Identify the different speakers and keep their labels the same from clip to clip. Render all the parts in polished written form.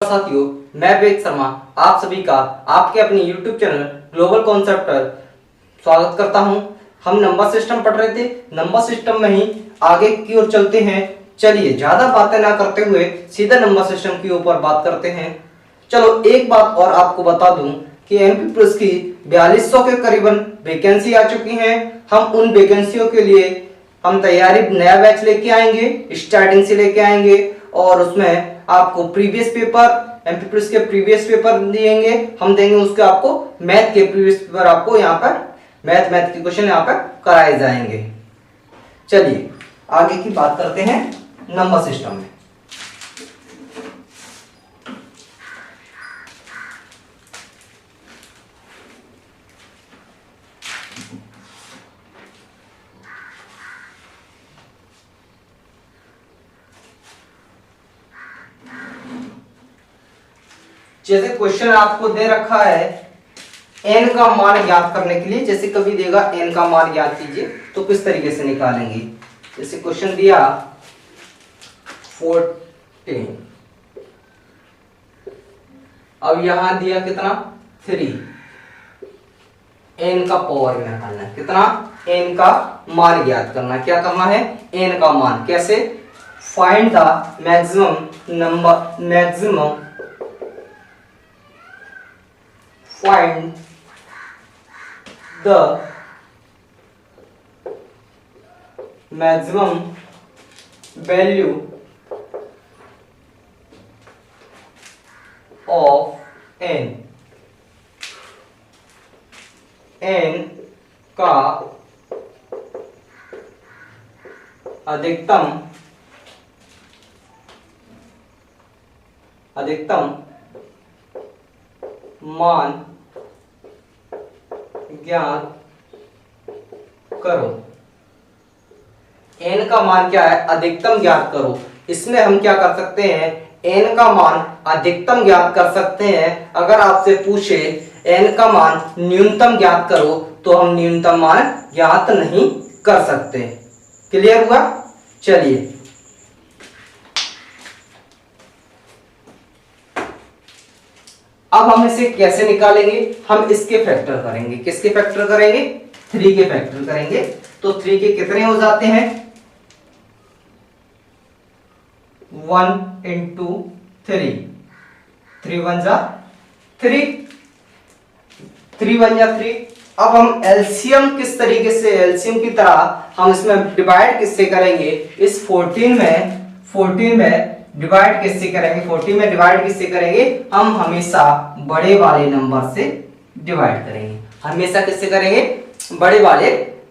Speaker 1: साथियों, मैं वेद शर्मा आप सभी का आपके अपने YouTube चैनल ग्लोबल कॉन्सेप्ट पर स्वागत करता हूं। हम नंबर सिस्टम पढ़ रहे थे, नंबर सिस्टम में ही आगे की ओर चलते हैं। चलिए ज्यादा बातें ना करते हुए सीधा नंबर सिस्टम के ऊपर बात करते हैं। चलो एक बात और आपको बता दूं कि एमपी प्लस की 4200 के करीबन वैकेंसी आ चुकी हैं। हम उन वैकेंसियों के लिए हम तैयारी नया बैच लेके आएंगे, स्टार्टिंग से लेके आएंगे और उसमें आपको प्रीवियस पेपर एमपी प्लस के प्रीवियस पेपर दिएंगे, हम देंगे उसके आपको मैथ के प्रीवियस पेपर, आपको यहाँ पर मैथ के क्वेश्चन यहाँ पर कराए जाएंगे। चलिए आगे की बात करते हैं नंबर सिस्टम में। जैसे क्वेश्चन आपको दे रखा है n का मान ज्ञात करने के लिए, जैसे कभी देगा n का मान ज्ञात कीजिए तो किस तरीके से निकालेंगे। जैसे क्वेश्चन दिया 14, अब यहां दिया कितना 3, n का पावर निकालना है, कितना n का मान ज्ञात करना है। क्या कहा है n का मान, कैसे find the find the maximum value of n का अधिकतम मान ज्ञात करो। n का मान क्या है, अधिकतम ज्ञात करो। इसमें हम क्या कर सकते हैं, n का मान अधिकतम ज्ञात कर सकते हैं। अगर आपसे पूछे n का मान न्यूनतम ज्ञात करो तो हम न्यूनतम मान ज्ञात नहीं कर सकते। क्लियर हुआ। चलिए अब हम इसे कैसे निकालेंगे, हम इसके फैक्टर करेंगे। किसके फैक्टर करेंगे, 3 के फैक्टर करेंगे। तो 3 के कितने हो जाते हैं, 1 into 3, 3 1 जा 3, 3 1 जा 3। अब हम एलसीएम किस तरीके से, एलसीएम की तरह हम इसमें डिवाइड किससे करेंगे, इस 14 में डिवाइड किससे करेंगे, 14 में डिवाइड किससे करेंगे, हम हमेशा बड़े वाले नंबर से डिवाइड करेंगे। हमेशा किससे करेंगे, बड़े वाले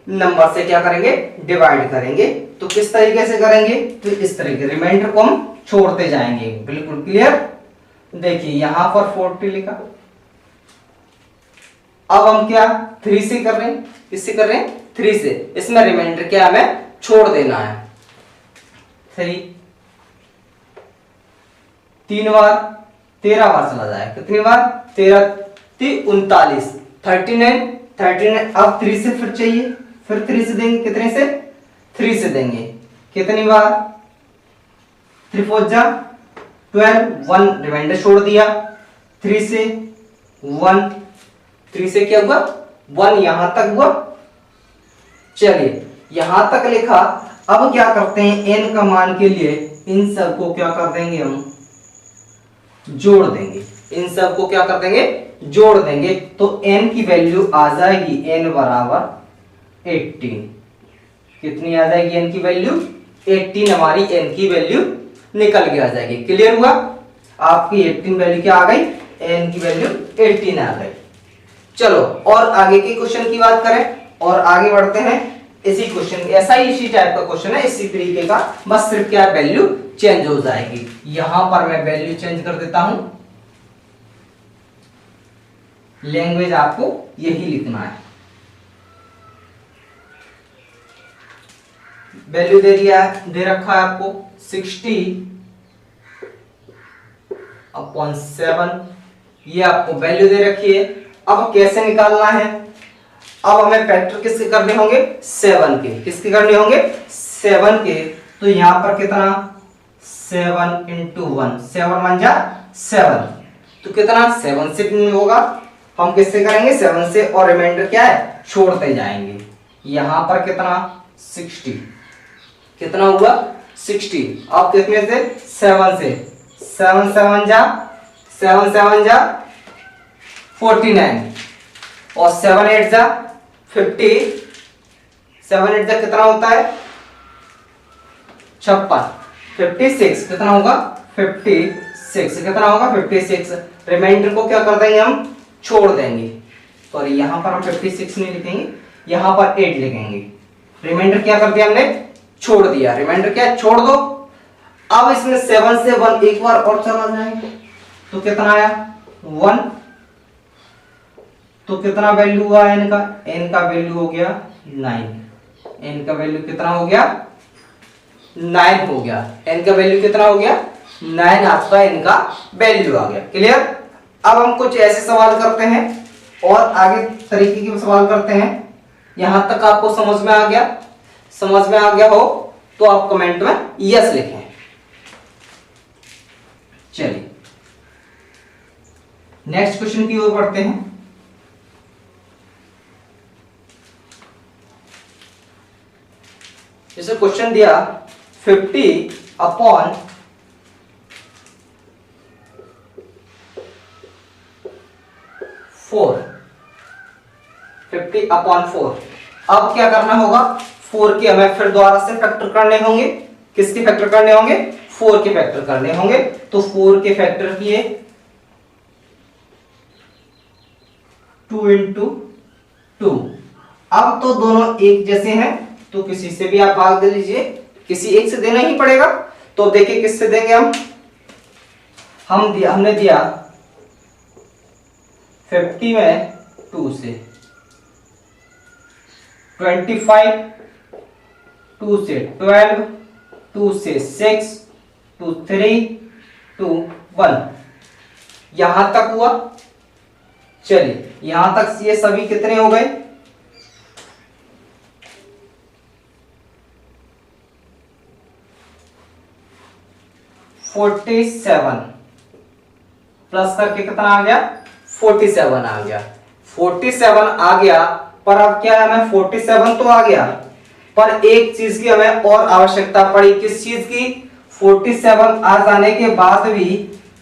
Speaker 1: नंबर से क्या करेंगे, डिवाइड करेंगे। तो किस तरीके से करेंगे, तो इस तरीके रिमाइंडर को हम छोड़ते जाएंगे। बिल्कुल क्लियर। देखिए यहां पर 40 लिखा, अब हम क्या 3 से कर रहे हैं, किससे कर रहे हैं 3 से। इसमें रिमाइंडर क्या हमें छोड़ देना है। 3 बार 13 बार चला जाए, कितनी बार 13 39 39। अब 3 से फिर चाहिए, फिर 3 से देंगे, कितने से 3 से देंगे। कितनी बार 3 4 जा 12, 1 रिमाइंडर छोड़ दिया। 3 से 1, 3 से क्या हुआ 1, यहां तक हुआ। चलिए यहां तक लिखा। अब क्या करते हैं, n का मान के लिए इन सबको क्या कर देंगे, हम जोड़ देंगे। इन सबको क्या कर देंगे, जोड़ देंगे। तो n की वैल्यू आ जाएगी n बराबर 18। कितनी आ जाएगी n की वैल्यू 18, हमारी n की वैल्यू निकल के आ जाएगी। क्लियर हुआ। आपकी 18 वैल्यू क्या आ गई, n की वैल्यू 18 आ गई। चलो और आगे के क्वेश्चन की बात करें और आगे बढ़ते हैं। इसी क्वेश्चन, ऐसा ही इसी टाइप का क्वेश्चन है, इसी तरीके का, बस सिर्फ क्या वैल्यू चेंज हो जाएगी। यहां पर मैं वैल्यू चेंज कर देता हूं, लैंग्वेज आपको यही लिखना है। वैल्यू दे दिया है, दे रखा है आपको 60/7, ये आपको वैल्यू दे रखी है। अब कैसे निकालना है, अब हमें फैक्टर किसके करने होंगे, 7 के। किसके करने होंगे, 7 के। तो यहां पर कितना 7 into 1, 7 1 जा 7, तो कितना 7 से होगा, हम किससे करेंगे 7 से, और रिमाइंडर क्या है छोड़ते जाएंगे। यहां पर कितना 60, कितना हुआ 60, अब कितने से 7 से, 7 7 जा 49, और 7 8 जा 50, 7 8 जा कितना होता है 56, 56 कितना होगा 56, कितना होगा 56। रिमाइंडर को क्या कर देंगे हम छोड़ देंगे, सॉरी यहां पर हम 56 नहीं लिखेंगे, यहां पर 8 लिखेंगे। रिमाइंडर क्या कर दिया हमने छोड़ दिया, रिमाइंडर क्या छोड़ दो। अब इसमें 7 से 1 एक बार और चला जाएगा तो कितना आया 1, तो कितना वैल्यू हुआ n का, n का वैल्यू हो गया 9, n का वैल्यू कितना हो गया 9 हो गया, n का वैल्यू कितना हो गया 9, आपका n का वैल्यू आ गया। क्लियर। अब हम कुछ ऐसे सवाल करते हैं और आगे तरीके के सवाल करते हैं। यहां तक आपको समझ में आ गया, समझ में आ गया हो तो आप कमेंट में यस लिखें। चलिए नेक्स्ट क्वेश्चन की ओर बढ़ते हैं। जैसे क्वेश्चन दिया 50 अपॉन 4, 50 अपॉन 4। अब क्या करना होगा 4 के हमें फिर दोबारा से फैक्टर करने होंगे। किसके फैक्टर करने होंगे 4 के फैक्टर करने होंगे। तो 4 के फैक्टर किए 2 into 2। अब तो दोनों एक जैसे हैं तो किसी से भी आप भाग दे लीजिए, किसी एक से देना ही पड़ेगा। तो देखिए किससे देंगे हमने दिया 50 में 2 से, 25 2 से 12, 2 से 6, 2 3, 2 1, यहां तक हुआ। चलिए यहां तक ये सभी कितने हो गए 47 प्लस करके कितना आ गया 47 आ गया। 47 आ गया, पर अब क्या है हमें 47 तो आ गया, पर एक चीज की हमें और आवश्यकता पड़ी। किस चीज की 47 आ जाने के बाद भी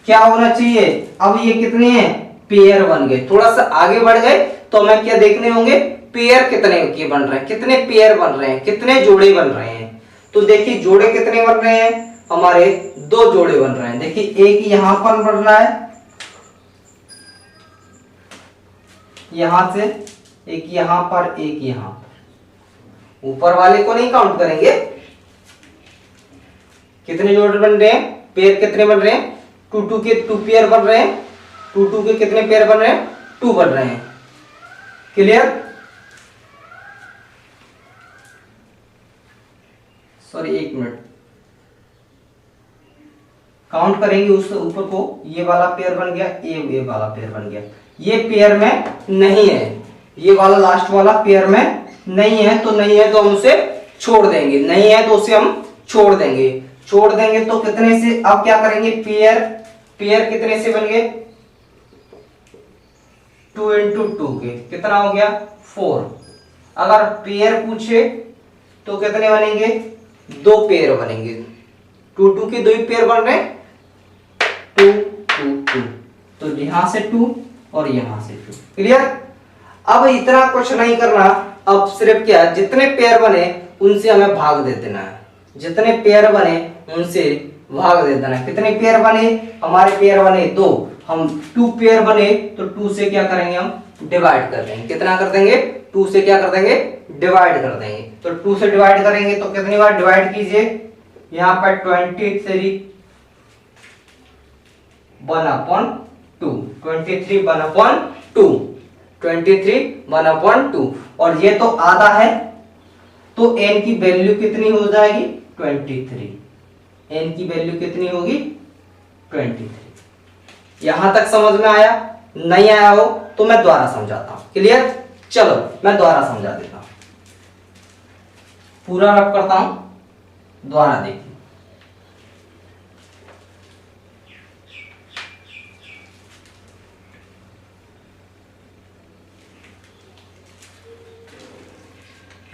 Speaker 1: क्या होना चाहिए, अब ये कितने हैं पेयर बन गए। थोड़ा सा आगे बढ़ गए तो हमें क्या देखने होंगे पेयर कितने के बन रहे हैं, कितने पेयर बन रहे हैं, कितने जोड़े बन रहे हैं। तो देखिए जोड़े कितने बन रहे हैं हमारे 2 जोड़े बन रहे हैं। देखिए एक यहां पर बन रहा है, यहां से एक यहां पर, एक यहां पर। ऊपर वाले को नहीं काउंट करेंगे। कितने जोड़े बन रहे हैं पेयर कितने बन रहे हैं 2 2 के 2 पेयर बन रहे हैं। 2 2 के कितने पेयर बन रहे हैं 2 बन रहे हैं। क्लियर। सॉरी एक मिनट, काउंट करेंगे उस ऊपर को। ये वाला पेयर बन गया, ये वाला पेयर बन गया। ये पेयर में नहीं है, ये वाला लास्ट वाला पेयर में नहीं है, तो नहीं है तो हम उसे छोड़ देंगे, नहीं है तो उसे हम छोड़ देंगे। छोड़ देंगे तो कितने से, अब क्या करेंगे पेयर, पेयर कितने से बन गए 2 into 2 के, कितना हो गया 4। अगर पेयर पूछे तो कितने बनेंगे 2 पेयर बनेंगे। 2 2 के 2 पेयर बन रहे 2 2 2, तो यहां से 2 और यहां से 2। क्लियर। अब इतना कुछ नहीं करना, अब सिर्फ क्या जितने पेयर बने उनसे हमें भाग दे देना है। जितने पेयर बने उनसे भाग दे देना है। कितने पेयर बने हमारे पेयर बने 2, हम 2 पेयर बने तो 2 से क्या करेंगे हम डिवाइड कर देंगे। कितना कर देंगे 2 से क्या कर देंगे डिवाइड कर देंगे। तो 2 से डिवाइड करेंगे तो कितनी बार डिवाइड कीजिए, यहां पर 23 1/2, 23 1/2, 23 1/2, और ये तो आधा है तो n की वैल्यू कितनी हो जाएगी 23। n की वैल्यू कितनी होगी 23। यहां तक समझ में आया, नहीं आया हो तो मैं दोबारा समझाता हूं। क्लियर। चलो मैं दोबारा समझा देता हूं, पूरा रब करता हूं, दोबारा देखिए।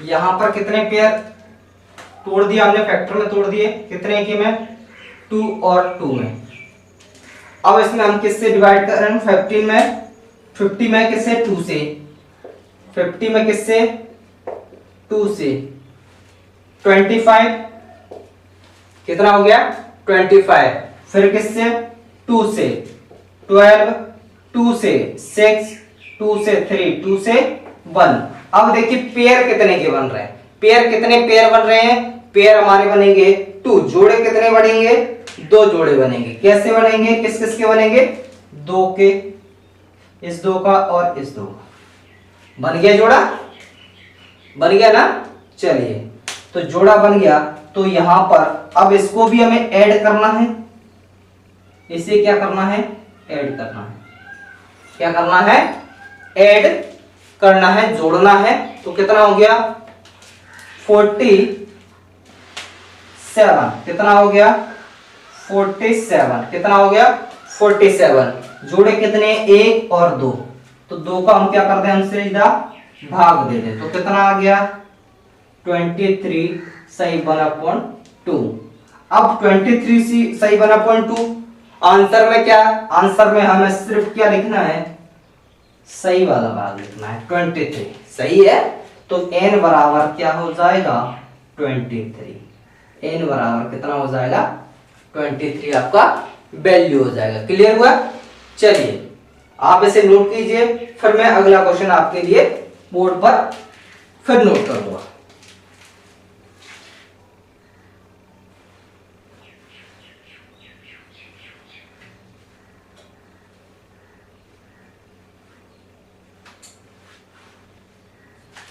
Speaker 1: यहां पर कितने पेयर तोड़ दिया हमने, फैक्टर में तोड़ दिए, कितने के में, 2 और 2 में। अब इसमें हम किससे डिवाइड कर रहे हैं, 15 में, 50 में किससे, 2 से, 50 में किससे, 2 से, 25 कितना हो गया, 25, फिर किससे, 2 से, 12, 2 से 6, 2 से 3, 2 से 1। अब देखिए पेयर कितने के बन रहे हैं, पेयर कितने पेयर बन रहे हैं, पेयर हमारे बनेंगे 2, जोड़े कितने बनेंगे, 2 जोड़े बनेंगे। कैसे बनेंगे, किस किस के बनेंगे, 2 के, इस 2 का और इस 2 का, बन गया जोड़ा, बन गया ना। चलिए तो जोड़ा बन गया, तो यहां पर अब इसको भी हमें ऐड करना है, इसे क्या करना है, ऐड करना है, क्या करना है, ऐड करना है, जोड़ना है। तो कितना हो गया, 47, कितना हो गया, 47, कितना हो गया, 47, जोड़े कितने, 1 और 2, तो 2 का हम क्या कर दें, हम सीधा भाग दे दें, तो कितना आ गया, 23 सही 1/2। अब 23 सही 1/2, आंसर में क्या, आंसर में हमें सिर्फ क्या लिखना है, सही वाला भाग लिखना है, 23 सही है। तो n बराबर क्या हो जाएगा, 23, n बराबर कितना हो जाएगा, 23 आपका वैल्यू हो जाएगा। क्लियर हुआ। चलिए आप इसे नोट कीजिए, फिर मैं अगला क्वेश्चन आपके लिए बोर्ड पर फिर नोट करूंगा।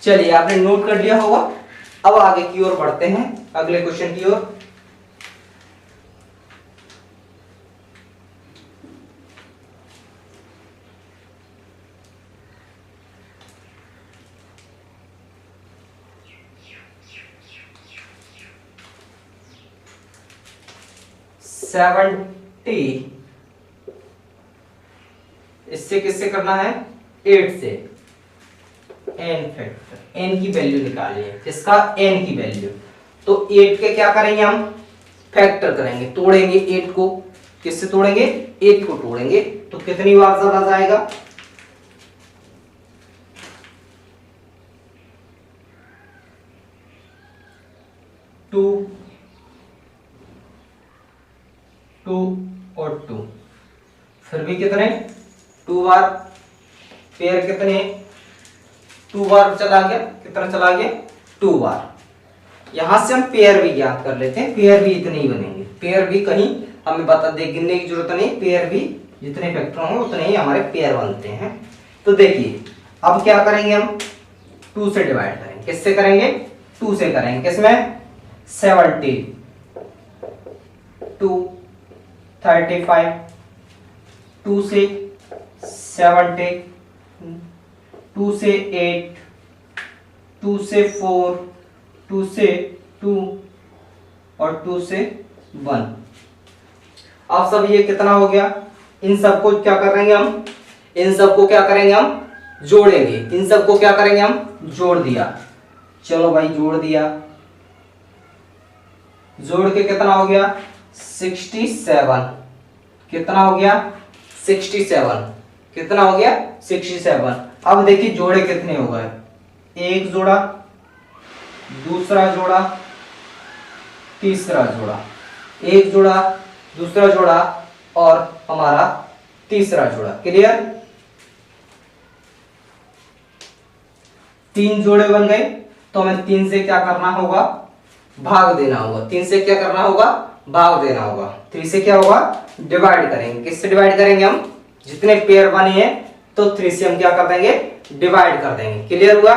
Speaker 1: चलिए आपने नोट कर लिया होगा, अब आगे की ओर बढ़ते हैं, अगले क्वेश्चन की ओर। सेवेंटी, इससे किससे करना है, 8 से, n फैक्टर, n की वैल्यू निकालिए, किसका, n की वैल्यू। तो 8 के क्या करेंगे हम, फैक्टर करेंगे, तोड़ेंगे 8 को, किससे तोड़ेंगे, 8 को तोड़ेंगे, तो कितनी बार ज्यादा जाएगा, 2, 2 और 2, फिर भी कितने, 2 बार, पेयर कितने, 2 बार चला गया, कितना चला गया, 2 बार। यहां से हम पेयर भी ज्ञात कर लेते हैं, पेयर भी इतने ही बनेंगे, पेयर भी कहीं हमें बता दे गिनने की जरूरत नहीं, पेयर भी जितने फैक्टर होंगे उतने ही हमारे पेयर बनते हैं। तो देखिए अब क्या करेंगे, हम 2 से डिवाइड करेंगे, किससे करेंगे, 2 से करेंगे, किसमें, 70, 2, 35, 2 से 70, 2 से 8, 2 से 4, 2 से 2 और 2 से 1। अब सब ये कितना हो गया, इन सबको क्या करेंगे हम, इन सबको क्या करेंगे हम, जोड़ेंगे, इन सबको क्या करेंगे हम, जोड़ दिया, चलो भाई जोड़ दिया, जोड़ के कितना हो गया, 67, कितना हो गया, 67, कितना हो गया, 67। अब देखिए जोड़े कितने हो गए, एक जोड़ा, दूसरा जोड़ा, तीसरा जोड़ा, एक जोड़ा, दूसरा जोड़ा और हमारा तीसरा जोड़ा। क्लियर, 3 जोड़े बन गए, तो हमें 3 से क्या करना होगा, भाग देना होगा, 3 से क्या करना होगा, भाग देना होगा, 3 से क्या होगा, डिवाइड करेंगे, किससे डिवाइड करेंगे हम, जितने पेयर बने हैं तो 3 से हम क्या कर देंगे, डिवाइड कर देंगे। क्लियर हुआ।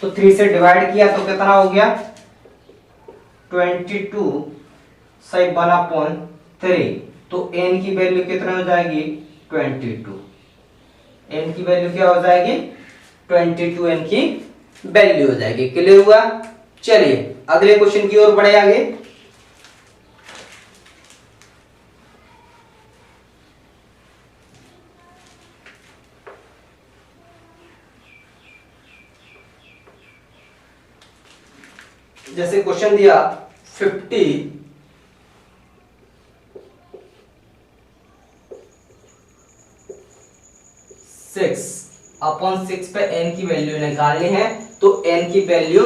Speaker 1: तो 3 से डिवाइड किया तो कितना हो गया, 22 सही 1/3, तो n की वैल्यू कितनी हो जाएगी, 22, n की वैल्यू क्या हो जाएगी, 22 n की वैल्यू हो जाएगी। क्लियर हुआ। चलिए अगले क्वेश्चन की ओर बढ़े आगे। जैसे क्वेश्चन दिया 56/6 पे n की वैल्यू निकालनी है, तो n की वैल्यू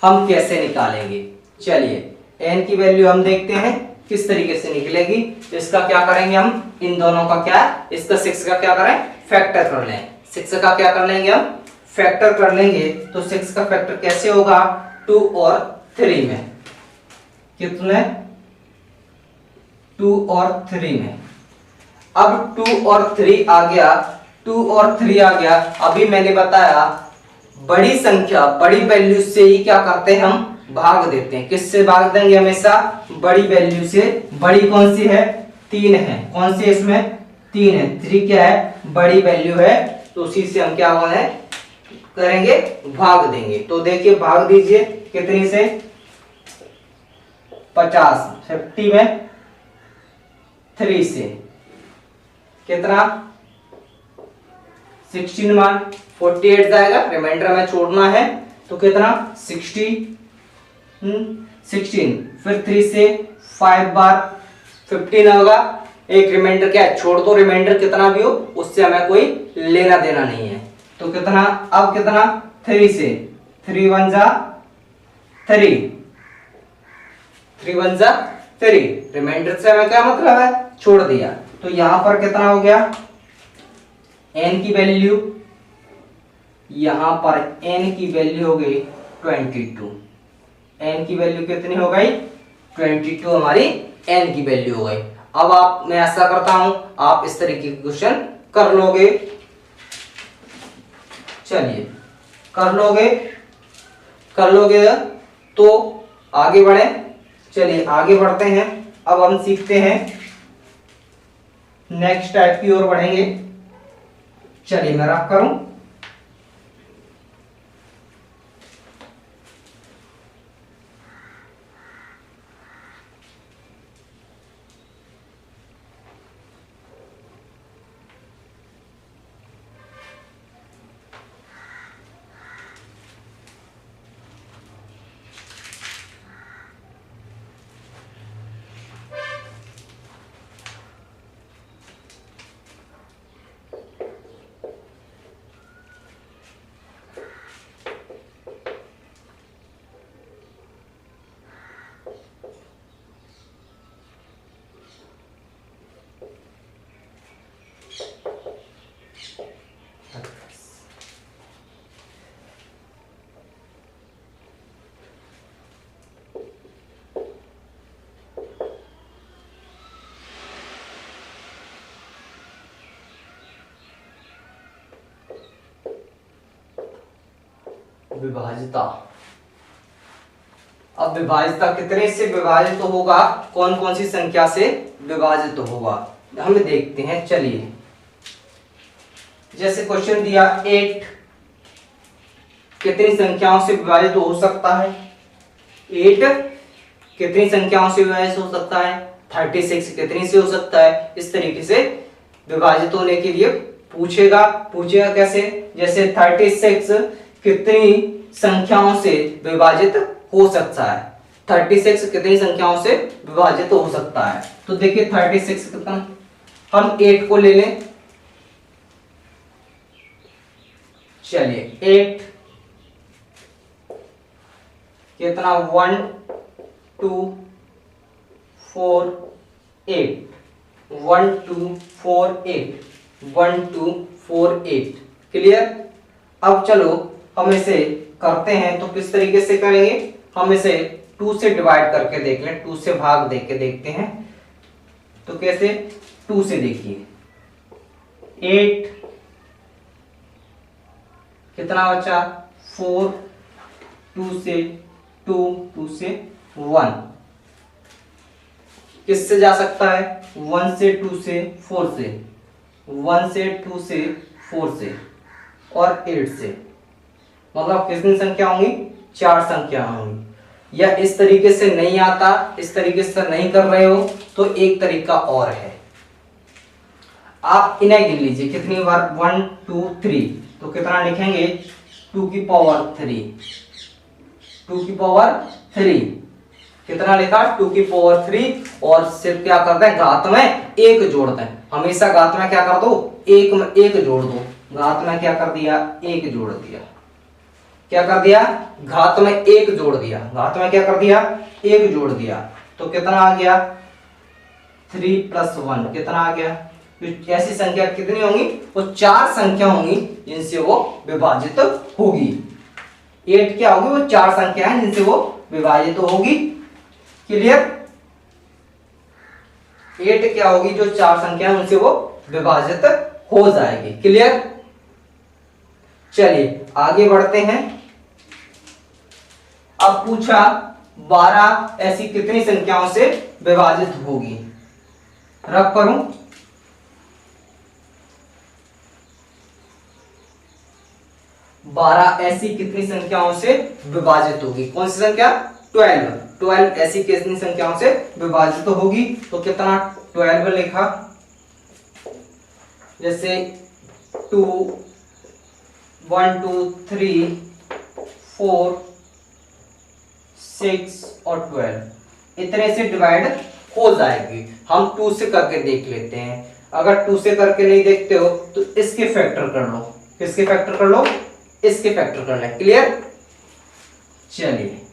Speaker 1: हम कैसे निकालेंगे? चलिए n की वैल्यू हम देखते हैं किस तरीके से निकलेगी। इसका क्या करेंगे हम, इन दोनों का क्या, इसका 6 का क्या करें, फैक्टर कर लें। 6 का क्या कर लेंगे हम, फैक्टर कर लेंगे। तो 6 का फैक्टर कैसे होगा, 2 और 3 में। कितने, 2 और 3 में। अब 2 और 3 आ गया, 2 और 3 आ गया। अभी मैंने बताया बड़ी संख्या, बड़ी वैल्यू से ही क्या करते हैं हम, भाग देते हैं। किससे भाग देंगे, हमेशा बड़ी वैल्यू से। बड़ी कौन सी है, 3 है। कौन सी है इसमें, 3 है। 3 क्या है, बड़ी वैल्यू है, तो उसी से हम क्या होना है करेंगे, भाग देंगे। तो देखिए भाग दीजिए, कितनी से, 50 में 3 से कितना, 16 मान 48 जाएगा, रिमाइंडर में छोड़ना है। तो कितना, 16, फिर 3 से 5 बार 15 होगा। एक रिमाइंडर क्या है, छोड़ दो, रिमाइंडर कितना भी हो उससे हमें कोई लेना देना नहीं है। तो कितना, अब कितना, 3 से, 3 1 जा 3, 3 1 जा 3, रिमाइंडर से हमें क्या मतलब है, छोड़ दिया। तो यहां पर कितना हो गया, n की वैल्यू, यहां पर n की वैल्यू हो गई 22। n की वैल्यू कितनी हो गई, 22 हमारी n की वैल्यू हो गई। अब आप, मैं ऐसा करता हूं, आप इस तरीके के क्वेश्चन कर लोगे। चलिए कर लोगे तो आगे बढ़े। चलिए आगे बढ़ते हैं। अब हम सीखते हैं, नेक्स्ट टाइप की ओर बढ़ेंगे। चलिए मैं रफ करूं। विभाजिता। अब विभाजिता कितने से विभाजित होगा, कौन कौन सी संख्या से विभाजित होगा, हम देखते हैं। चलिए जैसे क्वेश्चन दिया 8 कितनी संख्याओं से विभाजित हो सकता है, 8 कितनी संख्याओं से विभाजित हो सकता है, 36 कितनी से हो सकता है। इस तरीके से विभाजित होने के लिए पूछेगा कैसे, जैसे 36 कितनी संख्याओं से विभाजित हो सकता है, 36 कितनी संख्याओं से विभाजित हो सकता है। तो देखिए 36 कितना, हम 8 को ले लें। चलिए 8 कितना, 1 2 4 8, 1 2 4 8, 1 2 4 8। क्लियर। अब चलो हम इसे करते हैं, तो किस तरीके से करेंगे, हम इसे 2 से डिवाइड करके देख लें, 2 से भाग दे के देखते हैं। तो कैसे, 2 से देखिए, 8 कितना बचा, 4, 2 से 2, 2 से 1, किससे जा सकता है, 1 से 2 से 4 से, 1 से 2 से 4 से और 8 से, मतलब कितनी संख्या होंगी, 4 संख्या होंगी। या इस तरीके से नहीं आता, इस तरीके से नहीं कर रहे हो, तो एक तरीका और है, आप इन्हें गिन लीजिए कितनी बार, 1 2 3, तो कितना लिखेंगे, 2 की पावर 3, 2 की पावर 3, कितना लिखा 2 की पावर 3, और सिर्फ क्या करते हैं घात में 1 जोड़ते हैं, हमेशा घात में क्या कर दो 1 में 1 जोड़ दो, घात में क्या कर दिया 1 जोड़ दिया, क्या कर दिया घात में 1 जोड़ दिया, घात में क्या कर दिया 1 जोड़ दिया, तो कितना आ गया 3 + 1 कितना आ गया, ऐसी संख्या कितनी होंगी, वो 4 संख्या होंगी जिनसे वो विभाजित होगी। 8 क्या होगी, वो 4 संख्या है जिनसे वो विभाजित होगी। क्लियर, 8 क्या होगी, जो 4 संख्या है उनसे वो विभाजित हो जाएगी। क्लियर, चलिए आगे बढ़ते हैं। अब पूछा 12 ऐसी कितनी संख्याओं से विभाजित होगी, रब करूं 12 ऐसी कितनी संख्याओं से विभाजित होगी, कौन सी संख्या 12 ऐसी कितनी संख्याओं से विभाजित होगी, तो कितना 12 लिखा, जैसे 2 1 2 3 4 6 और 12 इतने से डिवाइड हो जाएगी। हम 2 से करके देख लेते हैं, अगर 2 से करके नहीं देखते हो तो इसके फैक्टर कर लो, किसके फैक्टर कर लो, इसके फैक्टर कर लें। क्लियर, चलिए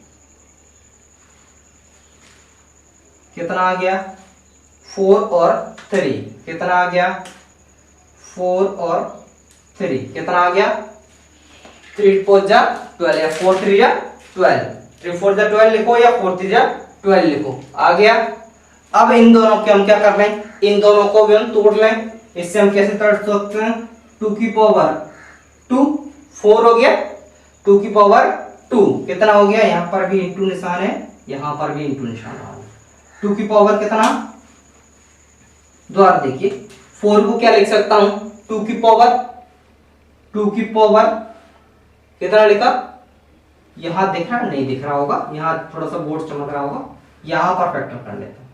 Speaker 1: कितना आ गया 4 और 3, कितना आ गया 4 और 3 कितना आ गया 3 4 जा 12 या 4 3 जा 12, 3 4 जा 12 लिखो या 4 3 जा 12 लिखो, आ गया। अब इन दोनों के हम क्या कर लें, इन दोनों को भी हम तोड़ लें, इससे हम कैसे तोड़ सकते हैं, 2 की पावर 2 4 हो गया, 2 की पावर 2 कितना हो गया, यहां पर भी इंटू निशान है, यहां पर भी इंटू निशान है, 2 की पावर कितना, द्वारा देखिए 4 को क्या लिख सकता हूं 2 की पावर कितना लिखा, यहां दिख रहा नहीं दिख रहा होगा, यहां थोड़ा सा बोर्ड चमक रहा होगा, यहां पर फैक्टर कर लेता हूं,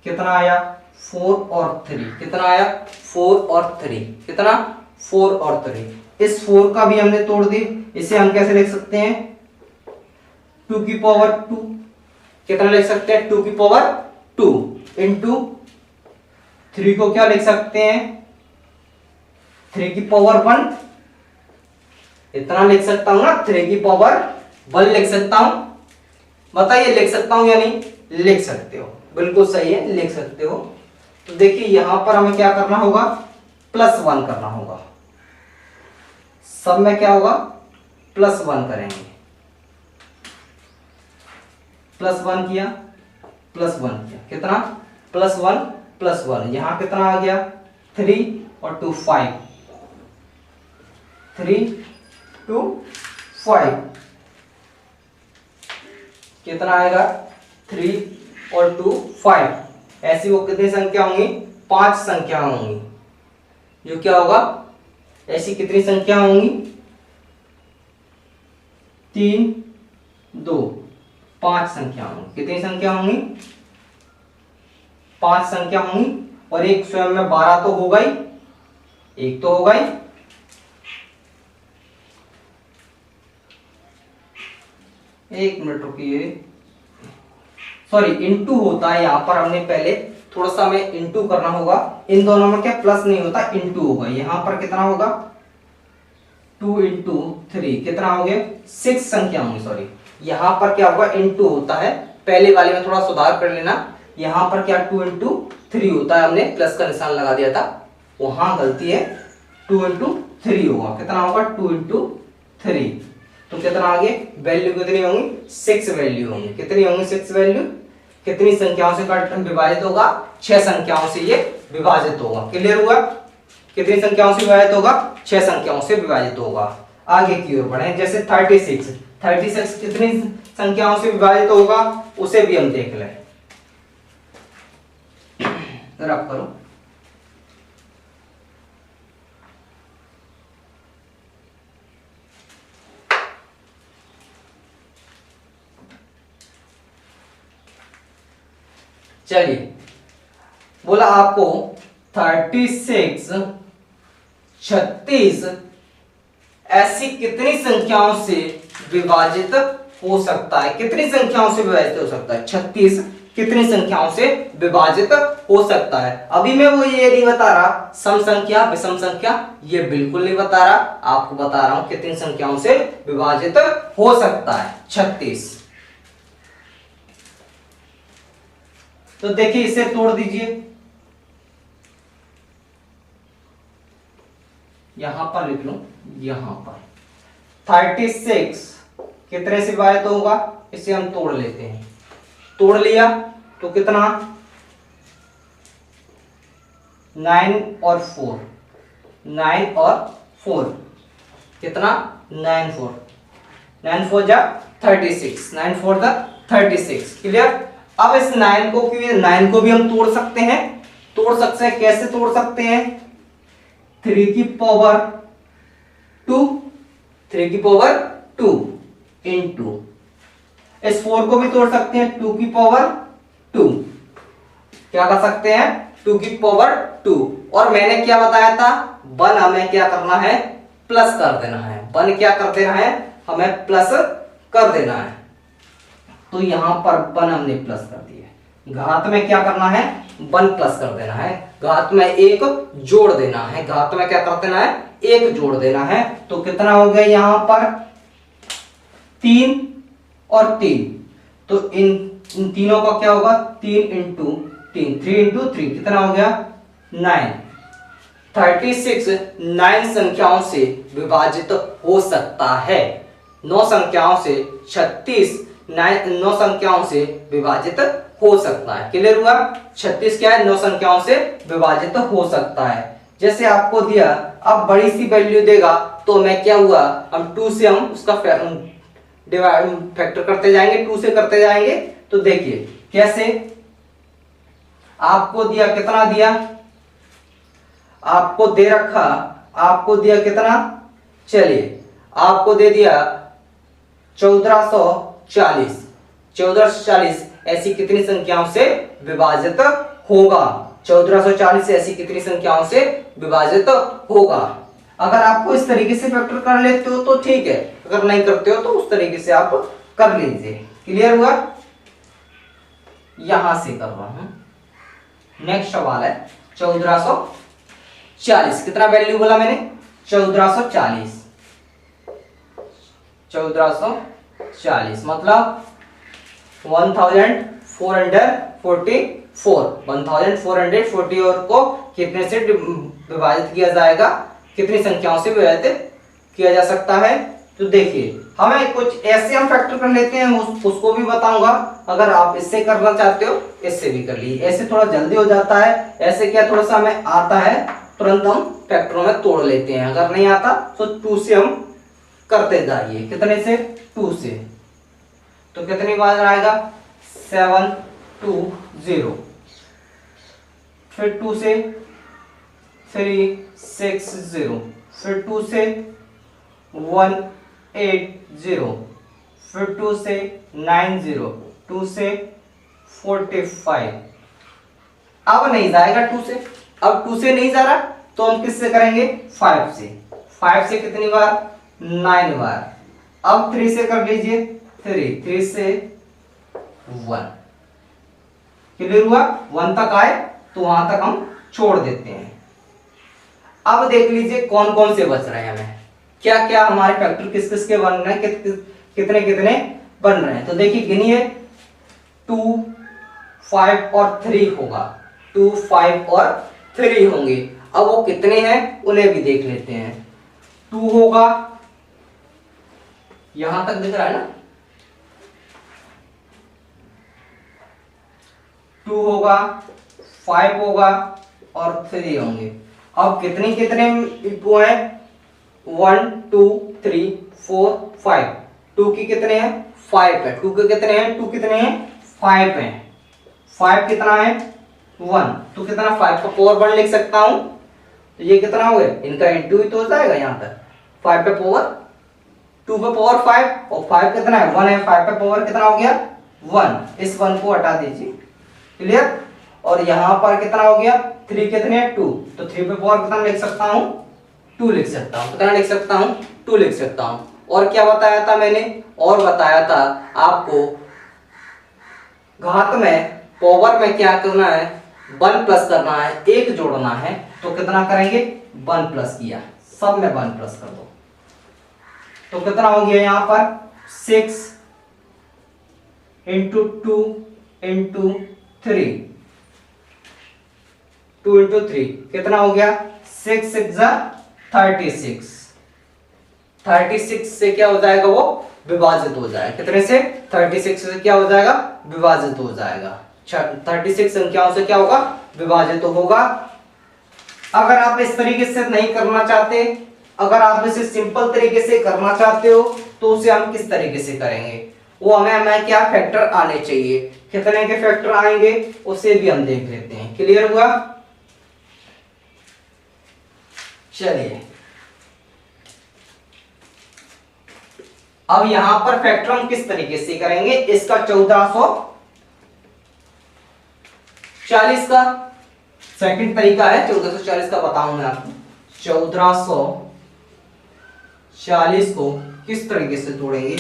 Speaker 1: कितना आया 4 और 3, कितना आया 4 और 3, कितना 4 और 3, इस 4 का भी हमने तोड़ दी, इसे हम कैसे लिख सकते हैं 2 की पावर 2, कितना लिख सकते हैं 2 की पावर 2 इंटू 3 को क्या लिख सकते हैं 3 की पावर 1, इतना लिख सकता हूं ना, 3 की पावर 1 लिख सकता हूं, बताइए लिख सकता हूं या नहीं, लिख सकते हो, बिल्कुल सही है लिख सकते हो। तो देखिए यहां पर हमें क्या करना होगा +1 करना होगा, सब में क्या होगा +1 करेंगे, +1 किया कितना +1 यहां कितना आ गया 3 और 2 5, 3 2 5 कितना आएगा 3 और 2 5, ऐसी वो कितनी संख्या होंगी 5 संख्या होंगी, जो क्या होगा ऐसी कितनी संख्या होंगी 3 2 5 संख्या होंगी, कितनी संख्या होंगी 5 संख्या होंगी, और एक स्वयं में 12 तो होगा ही, एक तो होगा ही, एक मिनट रुकिए, सॉरी इंटू होता है, यहां पर हमने पहले थोड़ा सा हमें इंटू करना होगा, इन दोनों में क्या प्लस नहीं होता इंटू होगा, यहां पर कितना होगा 2 × 3 कितना हो गया 6 संख्या होंगी, सॉरी यहां पर क्या होगा इंटू होता है, पहले वाले में थोड़ा सुधार कर लेना, यहां पर क्या 2 × 3 होता है, हमने प्लस का निशान लगा दिया था, वहां गलती है 2 × 3 होगा, कितना होगा 2 × 3, तो कितना आगे वैल्यू कितनी होंगी 6 वैल्यू होंगी, कितनी होंगी 6 वैल्यू, कितनी संख्याओं से विभाजित होगा 6 संख्याओं से ये विभाजित होगा। क्लियर हुआ, कितनी संख्याओं से विभाजित होगा 6 संख्याओं से विभाजित होगा। आगे की ओर बढ़े, जैसे 36 कितनी संख्याओं से विभाजित होगा उसे भी हम देख लें, रब करो चलिए, बोला आपको 36 ऐसी कितनी संख्याओं से विभाजित हो सकता है। कितनी संख्याओं से विभाजित हो सकता है? 36 कितनी संख्याओं से विभाजित हो सकता है? अभी मैं वो ये नहीं बता रहा सम संख्या विषम संख्या, ये बिल्कुल नहीं बता रहा, आपको बता रहा हूं कितनी संख्याओं से विभाजित हो सकता है, 36। तो देखिए इसे तोड़ दीजिए, यहां पर लिख लो, यहां पर 36 कितने से विभाजित होगा, इसे हम तोड़ लेते हैं। तोड़ लिया तो कितना, 9 और 4, 9 और 4 कितना, 9 4, 9 4 जा 36, 9 4 जा 36। क्लियर? अब इस 9 को, 9 को भी हम तोड़ सकते हैं। तोड़ सकते हैं, कैसे तोड़ सकते हैं? 3 की पावर 2, 3 की पावर 2 इंटू, इस 4 को भी तोड़ सकते हैं, 2 की पावर 2, क्या कर सकते हैं, 2 की पावर 2। और मैंने क्या बताया था, 1 हमें क्या करना है, प्लस कर देना है। 1 क्या कर देना है, हमें प्लस कर देना है। तो यहां पर 1 हमने प्लस कर दिया, घात में क्या करना है, 1 प्लस कर देना है, घात में 1 जोड़ देना है, घात में क्या कर देना है, 1 जोड़ देना है। तो कितना हो गया यहां पर, 3 और 3, तो इन तीनों का क्या होगा, 3 इंटू 3, 3 इंटू 3 कितना हो गया, 9। 36 9 संख्याओं से विभाजित हो सकता है। 9 संख्याओं से 36 9 संख्याओं से विभाजित हो सकता है। क्लियर हुआ? 36 क्या है, 9 संख्याओं से विभाजित हो सकता है। जैसे आपको दिया, अब बड़ी सी वैल्यू देगा तो मैं क्या हुआ, हम 2 से हम उसका फैक्टर करते जाएंगे, 2 से करते जाएंगे। तो देखिए कैसे, आपको दिया, कितना दिया, आपको दे रखा, आपको दिया कितना, चलिए आपको दे दिया 1440, 1440 ऐसी कितनी संख्याओं से विभाजित होगा, 1440 से ऐसी कितनी संख्याओं से विभाजित होगा। अगर आपको इस तरीके से फैक्टर कर लेते हो तो ठीक है, अगर नहीं करते हो तो उस तरीके से आप कर लीजिए। क्लियर हुआ? यहां से कर रहा हूं। नेक्स्ट सवाल है 1440, कितना वैल्यू बोला मैंने, 1440, 1440 मतलब 1444 को कितने से विभाजित किया जाएगा, कितनी संख्याओं से विभाजित किया जा सकता है। तो देखिए हमें कुछ ऐसे हम फैक्टर कर लेते हैं, उसको भी बताऊंगा। अगर आप इससे करना चाहते हो इससे भी कर लीजिए, ऐसे थोड़ा जल्दी हो जाता है, ऐसे क्या थोड़ा सा हमें आता है, तुरंत हम फैक्टरों में तोड़ लेते हैं। अगर नहीं आता तो 2 से हम करते जाइए, कितने से, 2 से। तो कितनी बार आएगा, 720, फिर 2 से 360, फिर 2 से 180, फिर 2 से 90, 2 से 45। अब नहीं जाएगा 2 से, अब 2 से नहीं जा रहा तो हम किससे करेंगे, 5 से। 5 से कितनी बार, 9 बार। अब 3 से कर लीजिए, 3 से 1। क्लियर हुआ? 1 तक आए तो वहां तक हम छोड़ देते हैं। अब देख लीजिए कौन कौन से बच रहे हैं, हमें क्या क्या हमारे फैक्टर किस किस के बन रहे हैं, कितने कितने बन रहे हैं। तो देखिए गिनिए, 2 5 और 3 होगा, 2 5 और 3 होंगे। अब वो कितने हैं उन्हें भी देख लेते हैं। 2 होगा, यहां तक दिख रहा है ना, 2 होगा, 5 होगा और 3 होंगे। अब कितने कितने टू है, 1 2 3 4 5, 2 की कितने हैं, 5 है, 2 के कितने हैं, 2 कितने हैं, 5 हैं, 5 कितना है, 1, तो कितना 5 का पावर 1 लिख सकता हूं। तो ये कितना हो गया, इनका इंटू ही तो हो जाएगा यहां तक, 5 पे पावर 2 पे पावर 5 और 5 कितना है, 1 है, 5 पे पावर कितना हो गया, 1। इस 1 को हटा दीजिए। क्लियर? और यहां पर कितना हो गया, 3 कितने हैं, 2, तो 3 पे पावर कितना लिख सकता हूं, 2 लिख सकता हूं। कितना लिख सकता हूं, 2 लिख सकता हूं। और क्या बताया था मैंने, और बताया था आपको घात में पावर में क्या करना है, 1 प्लस करना है, 1 जोड़ना है, तो कितना करेंगे, 1 प्लस किया, सब में 1 प्लस कर दो, तो कितना हो गया यहाँ पर 6 इंटू 2 इंटू 3, 2 इंटू 3 कितना हो गया 6 6 36, 36 से क्या हो जाएगा, वो विभाजित हो जाएगा, कितने से, 36 से क्या हो जाएगा, विभाजित हो जाएगा, 36 संख्याओं से क्या होगा, विभाजित तो होगा। अगर आप इस तरीके से नहीं करना चाहते, अगर आप इसे सिंपल तरीके से करना चाहते हो, तो उसे हम किस तरीके से करेंगे, वो हमें क्या फैक्टर आने चाहिए, कितने के फैक्टर आएंगे उसे भी हम देख लेते हैं। क्लियर हुआ, चलिए अब यहां पर फैक्टर हम किस तरीके से करेंगे, इसका 1440 का सेकंड तरीका है, 1440 का बताऊं मैं आपको। 1440 को किस तरीके से तोड़ेंगे,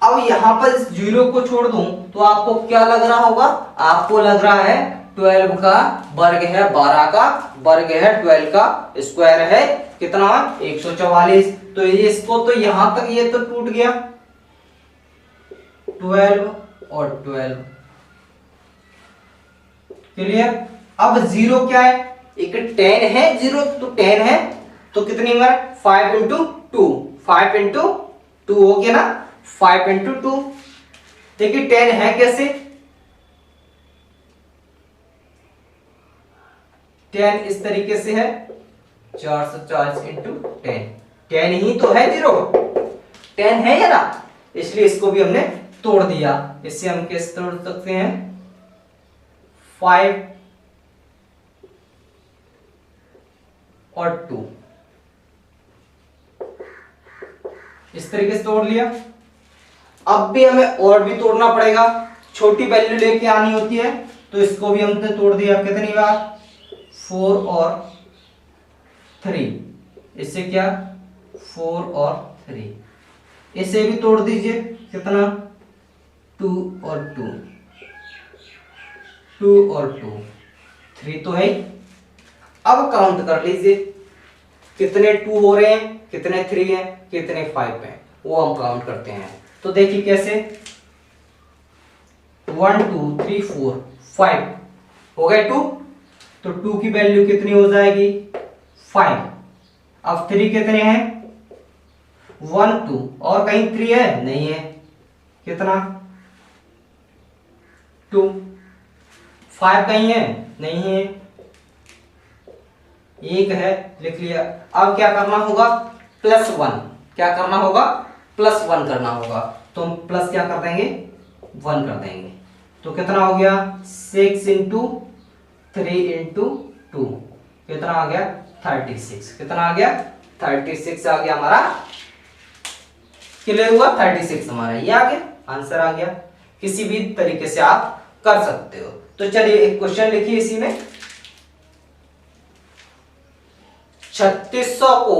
Speaker 1: अब यहां पर इस जीरो को छोड़ दूं तो आपको क्या लग रहा होगा, आपको लग रहा है 12 का वर्ग है, 12 का वर्ग है, 12 का स्क्वायर है, कितना 144, तो ये इसको तो यहां तक ये तो टूट गया, 12 और 12, क्लियर। अब जीरो क्या है, एक 10 है, जीरो तो 10 है, तो कितनी उम्र 5 इंटू 2, 5 इंटू 2 हो गया ना, 5 इंटू 2, देखिए 10 है कैसे, 10 इस तरीके से है, 440 इंटू 10, 10 ही तो है, जीरो 10 है या ना, इसलिए इसको भी हमने तोड़ दिया। इससे हम कैसे तोड़ सकते हैं, 5 और 2 इस तरीके से तोड़ लिया। अब भी हमें और भी तोड़ना पड़ेगा, छोटी वैल्यू लेके आनी होती है, तो इसको भी हमने तोड़ दिया, कितनी बार 4 और 3, इससे क्या 4 और 3, इसे भी तोड़ दीजिए, कितना 2 और 2, 2 और 2, 3 तो है। अब काउंट कर लीजिए कितने 2 हो रहे हैं, कितने 3 हैं, कितने 5 हैं, वो हम काउंट करते हैं। तो देखिए कैसे, 1 2 3 4 5 हो गए 2, तो 2 की वैल्यू कितनी हो जाएगी 5। अब 3 कितने हैं 1 2, और कहीं 3 है नहीं है, कितना 2, 5 कहीं है नहीं है, एक है, लिख लिया। अब क्या करना होगा, +1, क्या करना होगा, +1 करना होगा, तो हम प्लस क्या कर देंगे 1 कर देंगे, तो कितना हो गया 6 इंटू 3 इंटू 2, कितना आ गया 36, कितना आ गया 36 आ गया हमारा, क्लियर हुआ, 36 हमारा ये आ गया, आंसर आ गया। किसी भी तरीके से आप कर सकते हो। तो चलिए एक क्वेश्चन लिखिए इसी में, 3600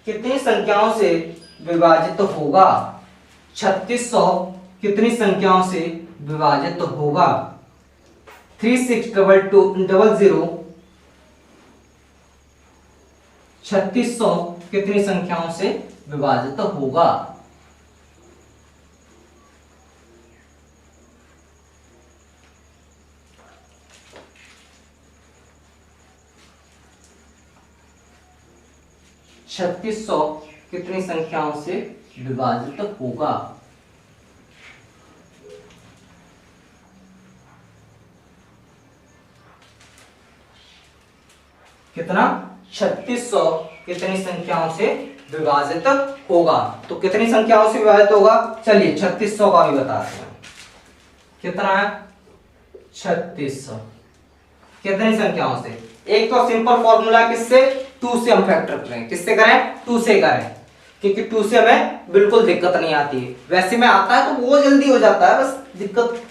Speaker 1: कितनी संख्याओं से विभाजित होगा, 3600 कितनी संख्याओं से विभाजित होगा, 3600 3600 कितनी संख्याओं से विभाजित होगा, छत्तीस सौ कितनी संख्याओं से विभाजित होगा, कितना 3600 कितनी संख्याओं से विभाजित होगा, तो कितनी संख्याओं से विभाजित होगा, चलिए 3600 का भी बताते हैं, कितना है 3600 कितनी संख्याओं से। एक तो सिंपल फॉर्मूला किससे, 2 से हम फैक्टर करें, किससे करें 2 से करें, क्योंकि 2 से हमें बिल्कुल दिक्कत नहीं आती है, वैसे में आता है तो वो जल्दी हो जाता है, बस दिक्कत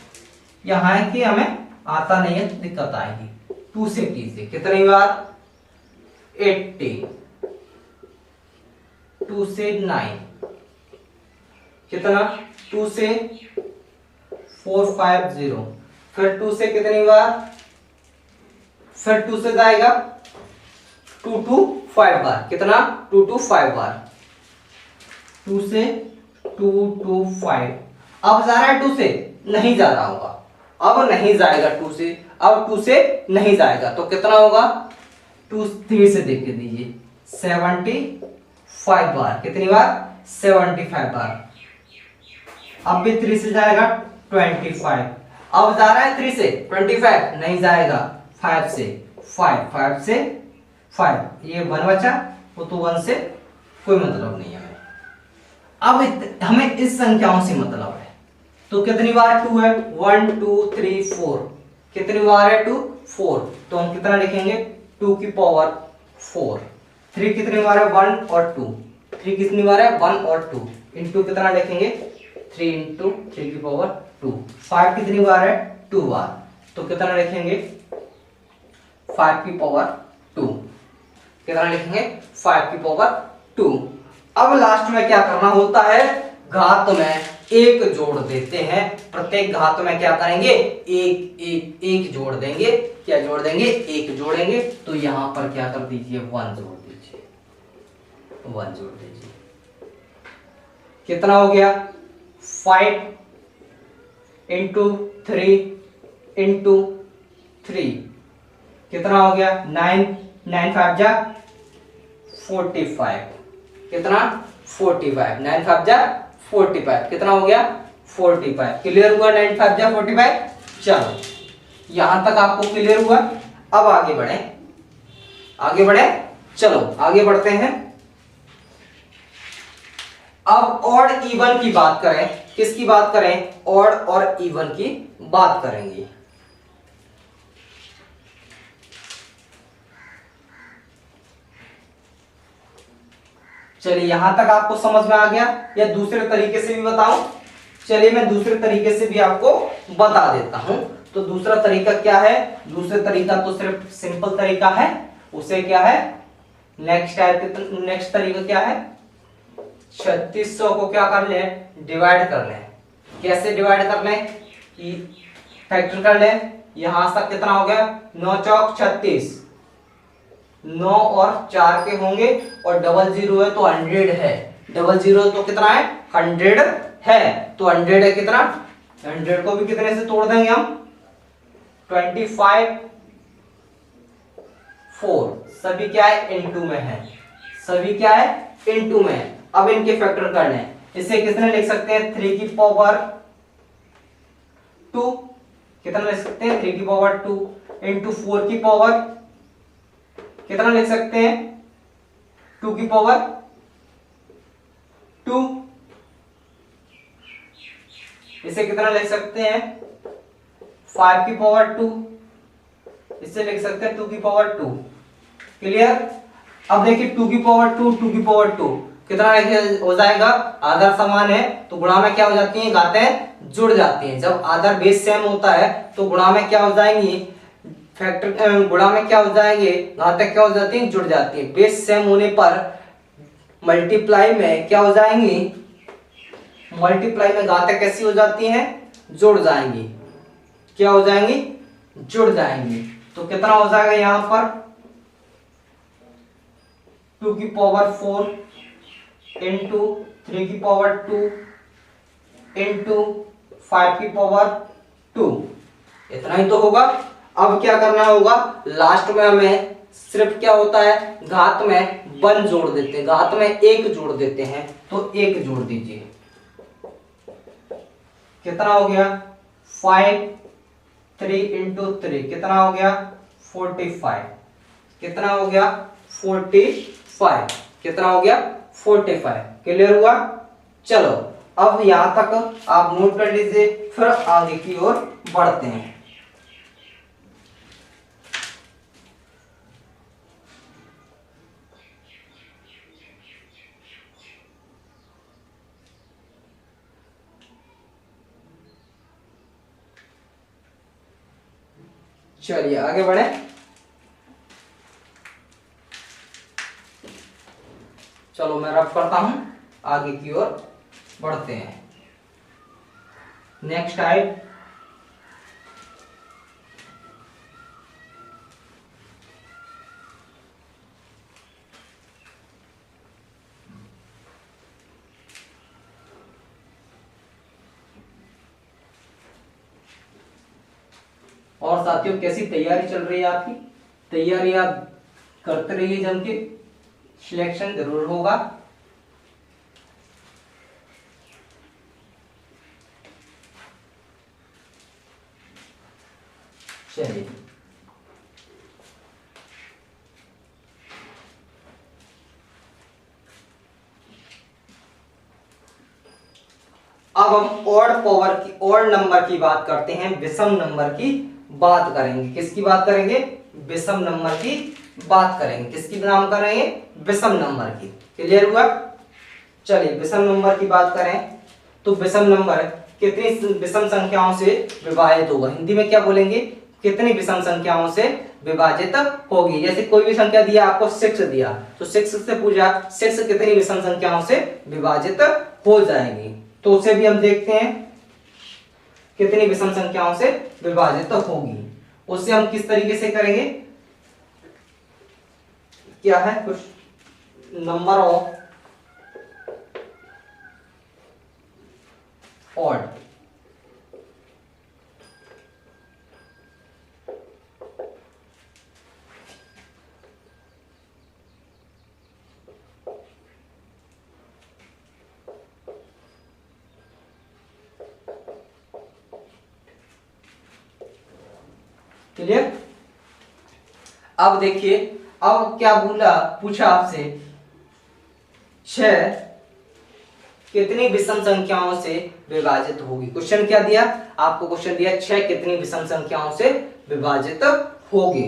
Speaker 1: यहाँ है कि हमें आता नहीं है तो दिक्कत आएगी। 2 से कीजिए, कितनी बार 80, 2 से 9, कितना 2 से 450, फिर 2 से कितनी बार, फिर 2 से जाएगा 2 to 5 बार, कितना 2 to 5 बार, 2 से 2 to 5। अब जा रहा है 2 से, नहीं जा रहा होगा, अब नहीं जाएगा 2 से, अब 2 से नहीं जाएगा तो कितना होगा, 2 3 से देख के दीजिए 75 बार, कितनी बार 75 बार। अब भी 3 से जाएगा 25, अब जा रहा है 3 से 25, नहीं जाएगा 5 से, 5 से 5, ये 1 बचा, वो तो 1 से कोई मतलब नहीं है हमें। अब हमें इस संख्याओं से मतलब है, तो कितनी बार 2 है, 1 2 3 4, कितनी बार है 2 4, तो हम कितना लिखेंगे 2 की पावर 4। 3 कितनी बार है 1 और 2, 3 कितनी बार है 1 और 2, इंटू कितना लिखेंगे 3 इंटू 3 की पावर 2। 5 कितनी बार है 2 बार, तो कितना लिखेंगे 5 की पावर 2, कितना लिखेंगे 5 की पावर 2। अब लास्ट में क्या करना होता है, घात में एक जोड़ देते हैं, प्रत्येक घात में क्या करेंगे एक जोड़ देंगे, क्या जोड़ देंगे, एक जोड़ेंगे, तो यहां पर क्या कर दीजिए 1 जोड़ दीजिए, 1 जोड़ दीजिए, कितना हो गया 5 इंटू 3 इंटू 3, कितना हो गया 9 9 5 जा 45, कितना 45, 9 5 जा 45, कितना हो गया 45। क्लियर हुआ 9 5 जा 45। चलो यहां तक आपको क्लियर हुआ। अब आगे बढ़े, आगे बढ़े, चलो आगे बढ़ते हैं। अब ऑड इवन की बात करें, किसकी बात करें, ऑड और इवन की बात करेंगे। चलिए यहां तक आपको समझ में आ गया, या दूसरे तरीके से भी बताऊं, चलिए मैं दूसरे तरीके से भी आपको बता देता हूं। तो दूसरा तरीका क्या है, दूसरा तरीका तो सिर्फ सिंपल तरीका है, उसे क्या है नेक्स्ट तरीका क्या है, 3600 को क्या कर ले डिवाइड कर ले। कैसे डिवाइड कर ले, फैक्टर कर ले, यहां तक कितना हो गया 9 चौक 36, 9 और 4 के होंगे, और डबल जीरो है तो 100 है, डबल जीरो तो कितना है 100 है, तो 100 है कितना, 100 को भी कितने से तोड़ देंगे हम 25 4, सभी क्या है इनटू में है, सभी क्या है इनटू में है। अब इनके फैक्टर करने हैं, इसे कितने लिख सकते हैं 3 की पावर 2, कितना लिख सकते हैं 3 की पावर 2 इंटू 4 की पावर कितना लिख सकते हैं 2 की पावर 2, इसे कितना लिख सकते हैं 5 की पावर 2, इसे लिख सकते हैं 2 की पावर 2। क्लियर। अब देखिए 2 की पावर 2, 2 की पावर 2 कितना हो जाएगा, आधार समान है तो गुणा में क्या हो जाती है, घातें जुड़ जाती हैं। जब आधार बेस सेम होता है तो गुणा में क्या हो जाएंगी, फैक्टर गुणा में क्या हो जाएंगे, घातें क्या हो जाती हैं, जुड़ जाती हैं। बेस सेम होने पर मल्टीप्लाई में क्या हो जाएंगी, मल्टीप्लाई में घातें कैसी हो जाती हैं, जुड़ जाएंगी, क्या हो जाएंगी, जुड़ जाएंगी। तो कितना हो जाएगा यहां पर 2 की पावर 4 इंटू 3 की पावर 2 इंटू 5 की पावर 2, इतना ही तो होगा। अब क्या करना होगा, लास्ट में हमें सिर्फ क्या होता है, घात में 1 जोड़ देते हैं, घात में 1 जोड़ देते हैं, तो 1 जोड़ दीजिए, कितना हो गया 5 3 इंटू 3, कितना हो गया 45, कितना हो गया 45, कितना हो गया 45। क्लियर हुआ। चलो अब यहां तक आप नोट कर लीजिए, फिर आगे की ओर बढ़ते हैं। चलिए आगे बढ़े। चलो चलो मैं रफ करता हूं, आगे की ओर बढ़ते हैं। नेक्स्ट टाइप, और साथियों कैसी तैयारी चल रही है आपकी? तैयारी आप करते रहिए जम के, सिलेक्शन जरूर होगा। चलिए अब हम ऑड पावर की, ऑड नंबर की बात करते हैं, विषम नंबर की बात करेंगे। किसकी बात करेंगे? विषम नंबर की बात करेंगे। किसकी नाम करेंगे? विषम नंबर की। क्लियर हुआ? चलिए विषम नंबर की बात करें तो विषम नंबर कितनी विषम संख्याओं से विभाजित होगा? हिंदी में क्या बोलेंगे? कितनी विषम संख्याओं से विभाजित होगी। जैसे कोई भी संख्या दिया आपको 6 दिया, तो 6 से पूछा 6 कितनी विषम संख्याओं से विभाजित हो जाएगी, तो उसे भी हम देखते हैं कितनी विषम संख्याओं से विभाजित होगी। उससे हम किस तरीके से करेंगे? क्या है, कुछ नंबर ऑफ ऑड। क्लियर? अब देखिए, अब क्या बोला, पूछा आपसे 6 कितनी विषम संख्याओं से विभाजित होगी। क्वेश्चन क्या दिया आपको? क्वेश्चन दिया 6 कितनी विषम संख्याओं से विभाजित होगी।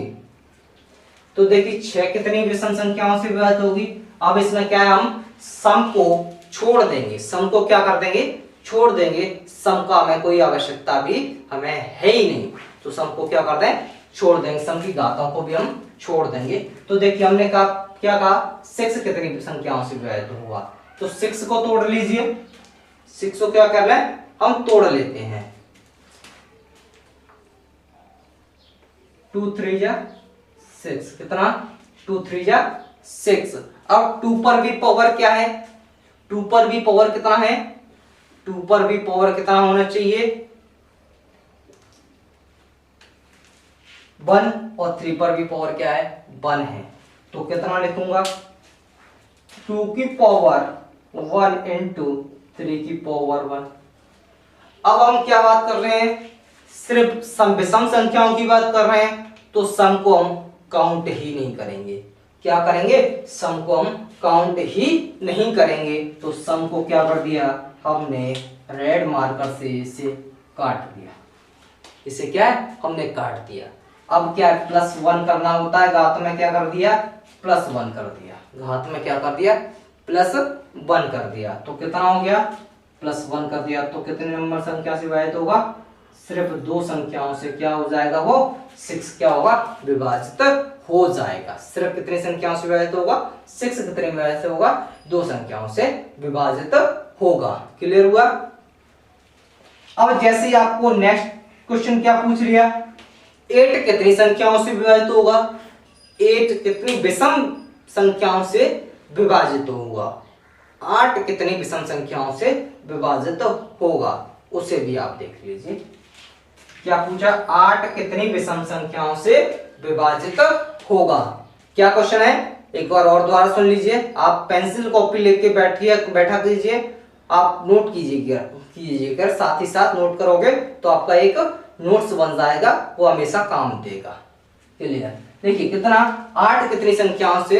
Speaker 1: तो देखिए 6 कितनी विषम संख्याओं से विभाजित होगी। अब इसमें क्या है, हम सम को छोड़ देंगे। सम को क्या कर देंगे? छोड़ देंगे। सम का हमें कोई आवश्यकता भी हमें है ही नहीं, तो सम को क्या कर दें? छोड़ देंगे। सम की घातों को भी हम छोड़ देंगे। तो देखिए हमने कहा, क्या कहा? 6 कितनी संख्याओं से विभाजित हुआ, तो 6 को तोड़ लीजिए। 6 को क्या कर रहे हैं? हम तोड़ लेते हैं। 2 3 जा 6, कितना? 2 3 जा 6। अब 2 पर भी पावर क्या है? 2 पर भी पावर कितना है? 2 पर भी पावर कितना होना चाहिए? 1। और 3 पर भी पावर क्या है? 1 है। तो कितना लिखूंगा? 2 की पावर 1 इंटू 3 की पावर 1। अब हम क्या बात कर रहे हैं? सिर्फ सम विषम संख्याओं की बात कर रहे हैं, तो सम को हम काउंट ही नहीं करेंगे। क्या करेंगे? सम को हम काउंट ही नहीं करेंगे। तो सम को क्या कर दिया हमने? रेड मार्कर से इसे काट दिया। इसे क्या है? हमने काट दिया। अब क्या है? +1 करना होता है, घात में क्या कर दिया? +1 कर दिया। घात में क्या कर दिया? +1 कर दिया। तो कितना हो गया? +1 कर दिया। तो कितने नंबर संख्या से विभाजित होगा? सिर्फ 2 संख्याओं से क्या हो जाएगा? वो 6 क्या होगा? विभाजित हो जाएगा। सिर्फ कितनी संख्याओं से विभाजित होगा? 6 कितने विभाजित होगा? 2 संख्याओं से विभाजित होगा। क्लियर हुआ? अब जैसे ही आपको नेक्स्ट क्वेश्चन क्या पूछ लिया? 8 कितनी संख्याओं से विभाजित होगा? 8 कितनी विषम संख्याओं से विभाजित होगा? 8 कितनी विषम संख्याओं से विभाजित होगा? उसे भी आप देख लीजिए। क्या पूछा? 8 कितनी विषम संख्याओं से विभाजित होगा? क्या क्वेश्चन है? एक बार और दोबारा सुन लीजिए। आप पेंसिल कॉपी लेके बैठा कीजिए, आप नोट कीजिएगा, साथ ही साथ नोट करोगे तो आपका एक नोट्स बन जाएगा, वो हमेशा काम देगा। क्लियर? देखिए कितना? 8 कितनी संख्याओं से,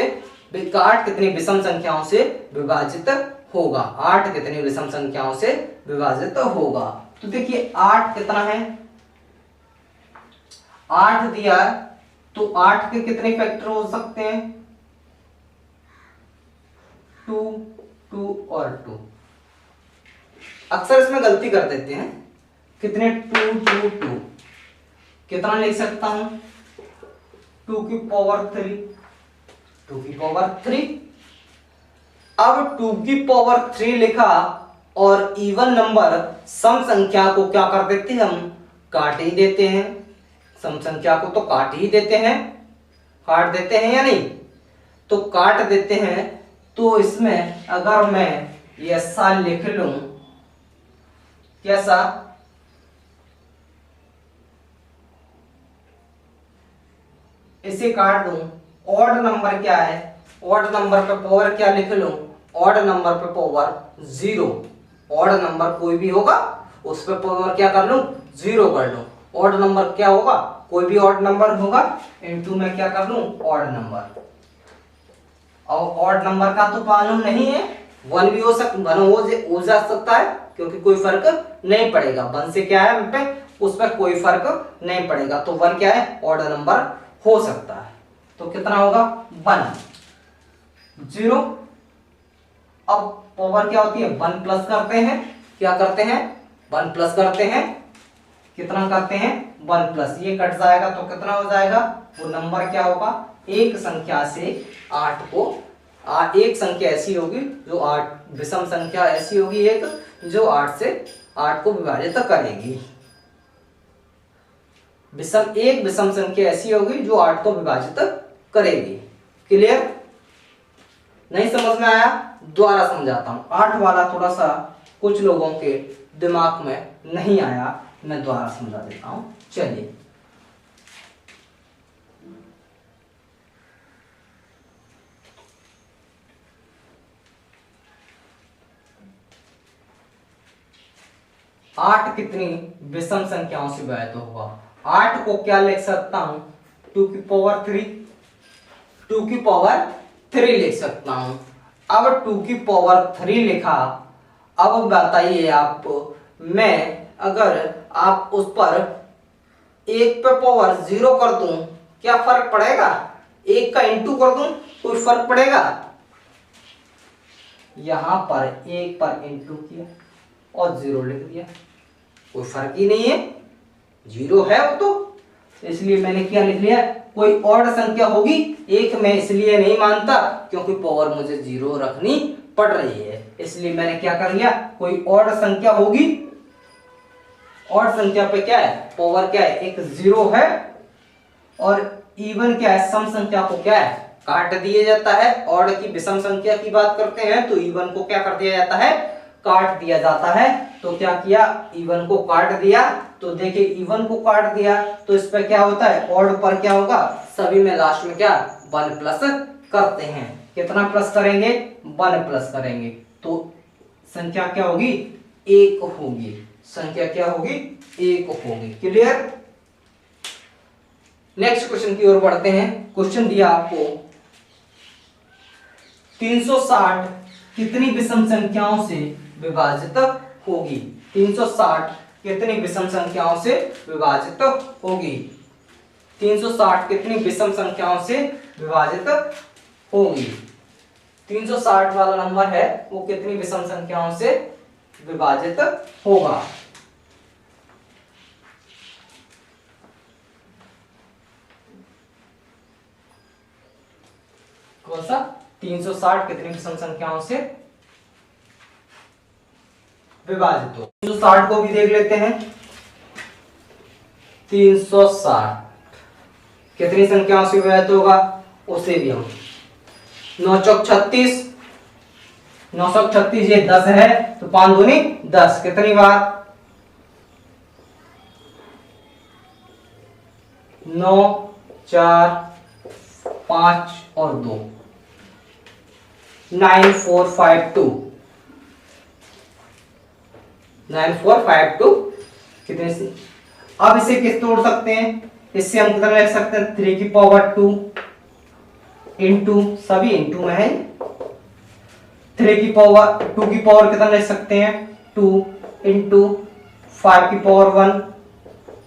Speaker 1: 8 कितनी विषम संख्याओं से विभाजित होगा? 8 कितनी विषम संख्याओं से विभाजित होगा? तो देखिए 8 कितना है? 8 दिया, तो 8 के कितने फैक्टर हो सकते हैं? 2, 2 और 2। अक्सर इसमें गलती कर देते हैं। कितने? 2, 2, 2। कितना लिख सकता हूं? 2 की पावर 3। 2 की पावर 3। अब 2 की पावर 3 लिखा और इवन नंबर सम संख्या को क्या कर देते हैं, हम काट ही देते हैं। सम संख्या को तो काट ही देते हैं, काट देते हैं या नहीं, तो काट देते हैं। तो इसमें अगर मैं ऐसा लिख लूं, कैसा, इसे काट दूं, ऑड नंबर क्या है, ऑड नंबर पे पावर क्या लिख लूं, ऑड नंबर पे पावर 0, ऑड नंबर कोई भी होगा उस पे पावर क्या कर लूं, 0 कर लूं। ऑड नंबर क्या होगा, कोई भी ऑड नंबर होगा, इनटू में क्या कर लूं, ऑड नंबर। और ऑड नंबर का तो मालूम नहीं है, 1 भी हो सकता, 1 हो जा सकता है, क्योंकि कोई फर्क नहीं पड़ेगा। 1 से क्या है हम पे, उस पर कोई फर्क नहीं पड़ेगा, तो 1 क्या है, ऑड नंबर हो सकता है। तो कितना होगा, 1 0। अब पावर क्या होती है, 1 प्लस करते हैं, क्या करते हैं, 1 प्लस करते हैं, कितना करते हैं, 1 प्लस, ये कट जाएगा तो कितना हो जाएगा, वो नंबर क्या होगा, एक संख्या से 8 को, एक संख्या ऐसी होगी जो 8, विषम संख्या ऐसी होगी एक जो 8 से 8 को विभाजित करेगी। एक विषम संख्या ऐसी होगी जो 8 को विभाजित करेगी। क्लियर, नहीं समझ में आया, दोबारा समझाता हूं। 8 वाला थोड़ा सा कुछ लोगों के दिमाग में नहीं आया, मैं दोबारा समझा देता हूं। चलिए, आठ कितनी विषम संख्याओं से विभाजित होगा, 8 को क्या लिख सकता हूं, 2 की पावर 3, 2 की पावर 3 लिख सकता हूं। अब 2 की पावर 3 लिखा, अब बताइए आप, मैं अगर आप उस पर 1 पे पावर 0 कर दूं, क्या फर्क पड़ेगा, 1 का इंटू कर दूं, कोई फर्क पड़ेगा, यहां पर 1 पर इंटू किया और 0 लिख दिया, कोई फर्क ही नहीं है, 0 है वो तो, इसलिए मैंने क्या लिख लिया, कोई ऑड संख्या होगी, 1 मैं इसलिए नहीं मानता क्योंकि पावर मुझे 0 रखनी पड़ रही है, इसलिए मैंने क्या कर लिया, कोई ऑड संख्या होगी, ऑड संख्या पे क्या है, पावर क्या है, एक 0 है, और इवन क्या है, सम संख्या को क्या है, काट दिया जाता है। ऑड की विषम संख्या की बात करते हैं तो इवन को क्या कर दिया जाता है, काट दिया जाता है। तो क्या किया, इवन को काट दिया, तो देखिए इवन को काट दिया तो इस पर क्या होता है, ऑड पर क्या होगा, सभी में लास्ट में क्या 1 प्लस करते हैं, कितना प्लस करेंगे, 1 प्लस करेंगे, तो संख्या क्या होगी, 1 होगी, संख्या क्या होगी, 1 होगी। क्लियर, नेक्स्ट क्वेश्चन की ओर बढ़ते हैं। क्वेश्चन दिया आपको 360 कितनी विषम संख्याओं से विभाजित होगी, 360 कितनी विषम संख्याओं से विभाजित होगी, 360 कितनी विषम संख्याओं से विभाजित होगी, 360 वाला नंबर है वो कितनी विषम संख्याओं से विभाजित होगा। कौन सा, 360 कितनी विषम संख्याओं से विभाजित हो, 360 को भी देख लेते हैं। 360 कितनी संख्याओं से विभाजित होगा, उसे भी हम 9 चौक 36, 936 ये 10 है तो 5 दूनी 10, कितनी बार, 9 4 5 और 2, 9452, 9452 कितने से। अब इसे किस तोड़ सकते हैं, इससे हम कितना लिख सकते हैं, 3 की पावर 2 इंटू, सभी इंटू में है, 3 की पावर 2 की पावर कितना लिख सकते हैं, 2 इंटू 5 की पावर 1,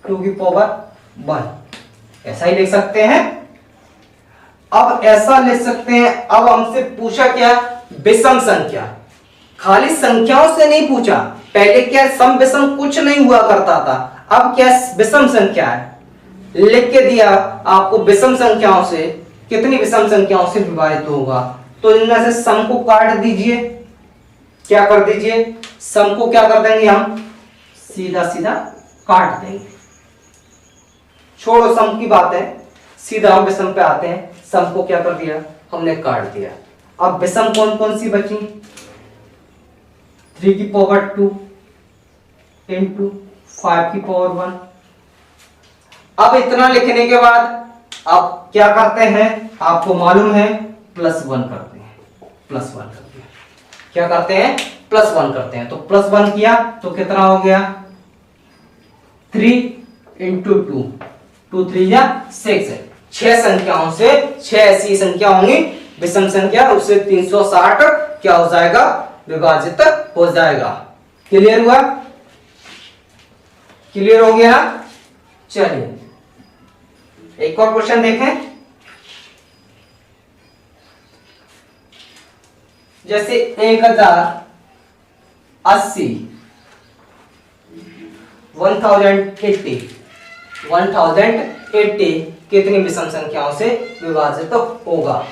Speaker 1: 2 की पावर 1, ऐसा ही लिख सकते हैं। अब ऐसा लिख सकते हैं। अब हमसे पूछा क्या, विषम संख्या, खाली संख्याओं से नहीं पूछा, पहले क्या सम विषम कुछ नहीं हुआ करता था, अब क्या विषम संख्या है, लिख के दिया आपको विषम संख्याओं से, कितनी विषम संख्याओं से विभाजित होगा, तो इनमें से सम को काट दीजिए, क्या कर दीजिए, सम को क्या कर देंगे हम, सीधा सीधा काट देंगे। छोड़ो सम की बात है, सीधा हम विषम पे आते हैं। सम को क्या कर दिया, हमने काट दिया। अब विषम कौन कौन सी बची, 3 की पावर 2 इंटू 5 की पावर 1। अब इतना लिखने के बाद आप क्या करते हैं, आपको मालूम है +1 करते हैं, +1 करते हैं, क्या करते हैं, +1 करते हैं। तो +1 किया तो कितना हो गया, 3 इंटू 2, 2 3 या 6 है। 6 संख्याओं से 6 ऐसी संख्या होंगी विषम संख्या, उससे 360 क्या हो जाएगा, विभाजित हो जाएगा। क्लियर हुआ, क्लियर हो गया। चलिए एक और क्वेश्चन देखें। जैसे 1080 1080 कितनी विषम संख्याओं से विभाजित होगा,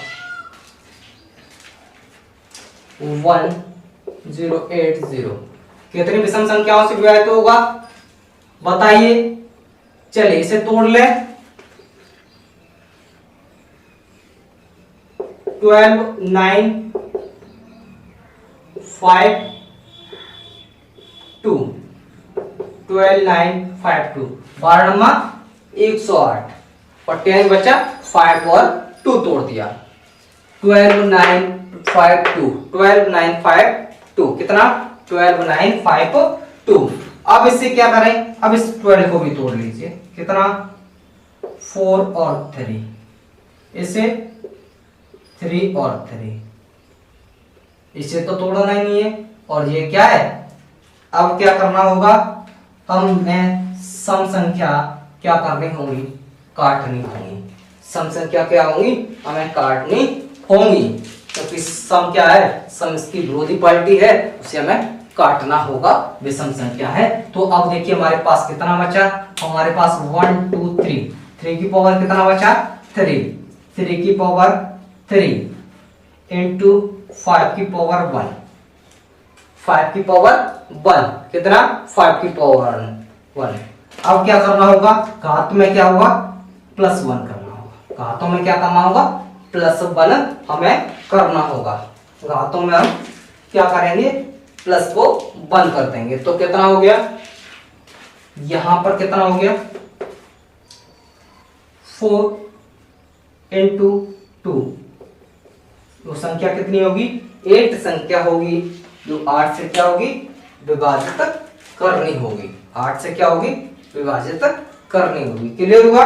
Speaker 1: 1080 कितनी विषम संख्याओं से विभाजित होगा, बताइए। चलिए इसे तोड़ ले, 12 9 5 2 12 9 5 2 12 नंबर 108 और 10 बचा 5 और 2 तोड़ दिया, 12 9 5 2 12 9 5 2 कितना, 12 9 5 2। अब इससे क्या करें, अब इस 12 को भी तोड़ लीजिए, कितना 4 और 3, इसे 3 और 3, इसे तो तोड़ना ही नहीं है। और ये क्या है, अब क्या करना होगा, हमें सम संख्या क्या करनी होगी, काटनी होगी। सम संख्या क्या होगी, हमें काटनी होगी, क्योंकि सम क्या है, सम इसकी विरोधी पार्टी है, उसे हमें काटना होगा, विषम संख्या है। तो अब देखिए हमारे पास कितना बचा, हमारे पास 1 2 3, 3 की पावर कितना बचा, 3, 3 की पावर 3 इंटू 5 की पावर 1, 5 की पावर 1 कितना, 5 की पावर 1। अब क्या करना होगा, घात में क्या होगा, +1 करना होगा, घातों में क्या करना होगा, +1 हमें करना होगा। घातों में हम क्या करेंगे, प्लस को बंद कर देंगे। तो कितना हो गया, यहां पर कितना हो गया, 4 इंटू 2, तो संख्या कितनी होगी, 8 संख्या होगी, जो 8 से क्या होगी, विभाजित करनी होगी, 8 से क्या होगी, विभाजित करनी होगी। क्लियर हुआ।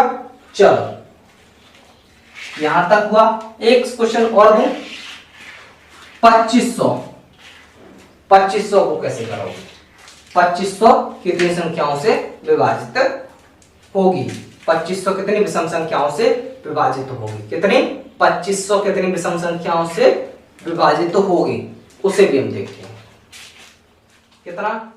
Speaker 1: चलो यहां तक हुआ। एक क्वेश्चन और दूं, 2500 को कैसे करोगे, 2500 कितनी संख्याओं से विभाजित होगी, 2500 कितनी विषम संख्याओं से विभाजित होगी, कितनी, 2500 कितनी विषम संख्याओं से विभाजित होगी, उसे भी हम देखते हैं। कितना,